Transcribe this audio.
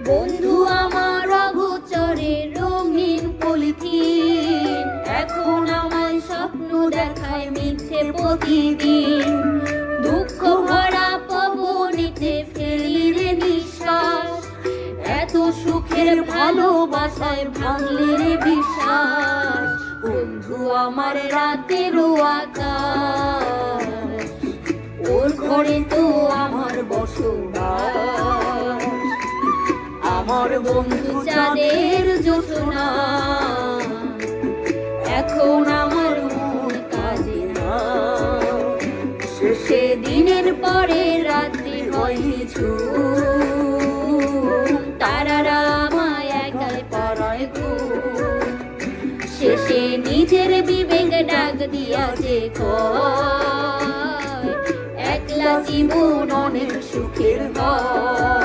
বন্ধু আমার অগোচরে রঙিন পলিথিন, এখন আমায় স্বপ্ন দেখায় মিথ্যে প্রতিদিন। দুঃখ ভরা পবনেতে ফেলি রে নিঃশ্বাস, এত সুখের ভালোবাসায় ভাঙলে রে বিশ্বাস। বন্ধু আমার রাতেরও আকাশ, ওর ঘরে তো আমার বসবাস। আমার বন্ধু চাঁদের জোছনা, এখন আমার মন কাজে না। শেষে দিনের পরে রাত্রি হয় ঝুম, তারারা আমায় একাই পরায় ঘুম। শেষে নিজের বিবেক ডাক দিয়াছে কয়, একলা জীবন অনেক সুখের হয়।